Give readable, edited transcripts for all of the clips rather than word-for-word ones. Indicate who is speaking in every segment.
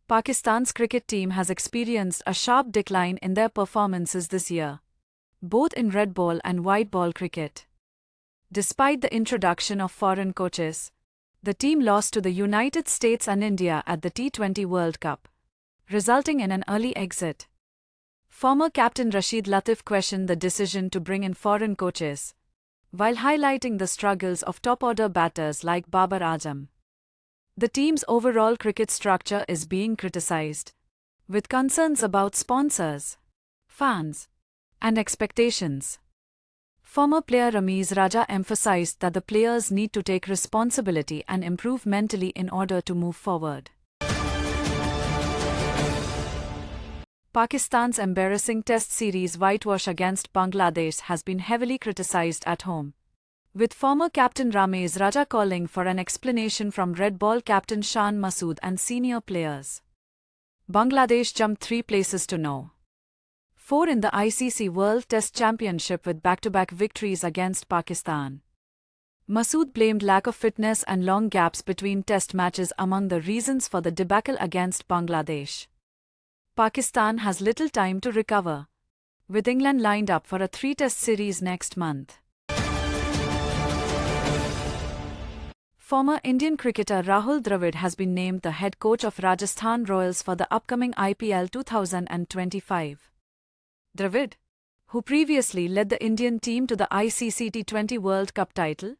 Speaker 1: Pakistan's cricket team has experienced a sharp decline in their performances this year, both in red ball and white ball cricket. Despite the introduction of foreign coaches, the team lost to the United States and India at the T20 World Cup, resulting in an early exit. Former captain Rashid Latif questioned the decision to bring in foreign coaches, while highlighting the struggles of top-order batters like Babar Azam. The team's overall cricket structure is being criticized, with concerns about sponsors, fans, and expectations. Former player Ramiz Raja emphasized that the players need to take responsibility and improve mentally in order to move forward. Pakistan's embarrassing Test series whitewash against Bangladesh has been heavily criticized at home, with former captain Ramiz Raja calling for an explanation from red ball captain Shan Masood and senior players. Bangladesh jumped 3 places to No. 4 in the ICC World Test Championship with back-to-back victories against Pakistan. Masood blamed lack of fitness and long gaps between test matches among the reasons for the debacle against Bangladesh. Pakistan has little time to recover, with England lined up for a 3-test series next month. Former Indian cricketer Rahul Dravid has been named the head coach of Rajasthan Royals for the upcoming IPL 2025. Dravid, who previously led the Indian team to the ICC T20 World Cup title,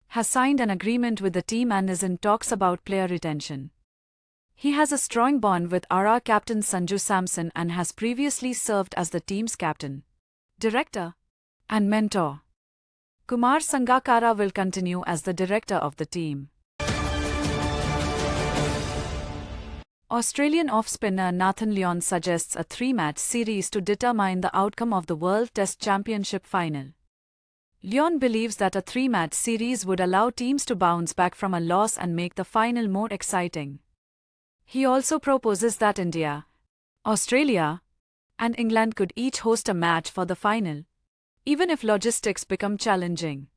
Speaker 1: has signed an agreement with the team and is in talks about player retention. He has a strong bond with RR captain Sanju Samson and has previously served as the team's captain, director, and mentor. Kumar Sangakkara will continue as the director of the team. Australian off-spinner Nathan Lyon suggests a 3-match series to determine the outcome of the World Test Championship final. Lyon believes that a 3-match series would allow teams to bounce back from a loss and make the final more exciting. He also proposes that India, Australia, and England could each host a match for the final, even if logistics become challenging.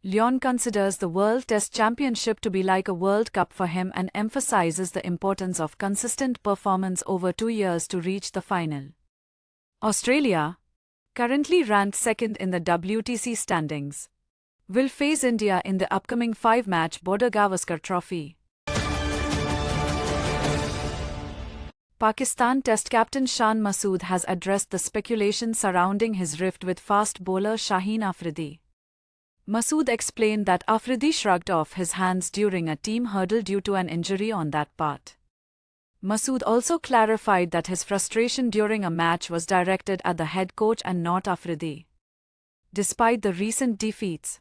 Speaker 1: Lyon considers the World Test Championship to be like a World Cup for him and emphasizes the importance of consistent performance over 2 years to reach the final. Australia, currently ranked second in the WTC standings, will face India in the upcoming 5-match Border Gavaskar Trophy. Pakistan Test captain Shan Masood has addressed the speculation surrounding his rift with fast bowler Shaheen Afridi. Masood explained that Afridi shrugged off his hands during a team hurdle due to an injury on that part. Masood also clarified that his frustration during a match was directed at the head coach and not Afridi. Despite the recent defeats,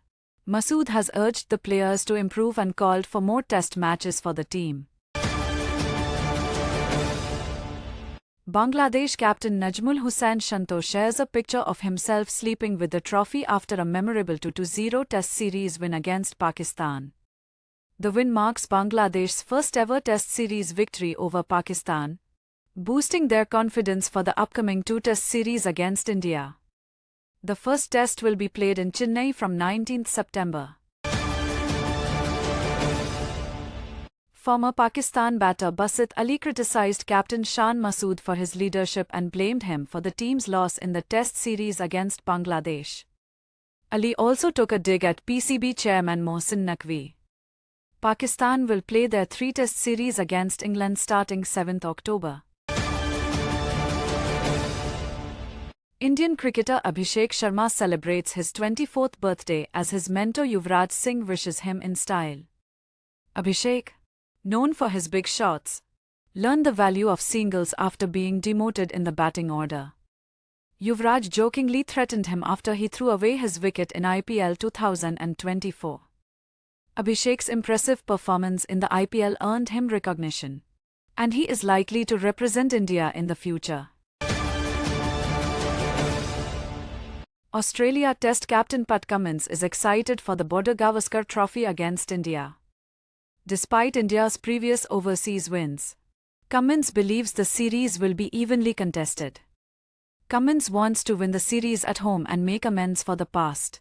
Speaker 1: Masood has urged the players to improve and called for more test matches for the team. Bangladesh captain Najmul Hussain Shanto shares a picture of himself sleeping with the trophy after a memorable 2-0 Test series win against Pakistan. The win marks Bangladesh's first-ever Test series victory over Pakistan, boosting their confidence for the upcoming 2-Test series against India. The first Test will be played in Chennai from 19th September. Former Pakistan batter Basit Ali criticized captain Shan Masood for his leadership and blamed him for the team's loss in the Test series against Bangladesh. Ali also took a dig at PCB chairman Mohsin Naqvi. Pakistan will play their 3-Test series against England starting 7th October. Indian cricketer Abhishek Sharma celebrates his 24th birthday as his mentor Yuvraj Singh wishes him in style. Abhishek, known for his big shots, learned the value of singles after being demoted in the batting order. Yuvraj jokingly threatened him after he threw away his wicket in IPL 2024. Abhishek's impressive performance in the IPL earned him recognition, and he is likely to represent India in the future. Australia Test captain Pat Cummins is excited for the Border Gavaskar Trophy against India. Despite India's previous overseas wins, Cummins believes the series will be evenly contested. Cummins wants to win the series at home and make amends for the past.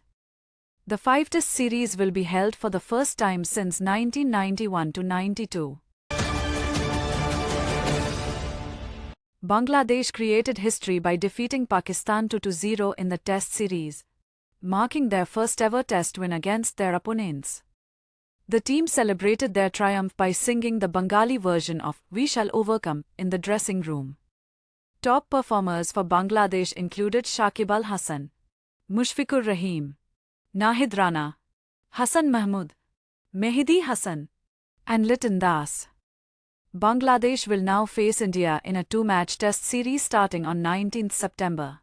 Speaker 1: The 5-test series will be held for the first time since 1991 to 92. Bangladesh created history by defeating Pakistan 2-0 in the Test series, marking their first ever Test win against their opponents. The team celebrated their triumph by singing the Bengali version of "We Shall Overcome" in the dressing room. Top performers for Bangladesh included Shakib Al Hasan, Mushfiqur Rahim, Nahid Rana, Hassan Mahmood, Mehdi Hassan, and Liton Das. Bangladesh will now face India in a two-match Test series starting on 19 September.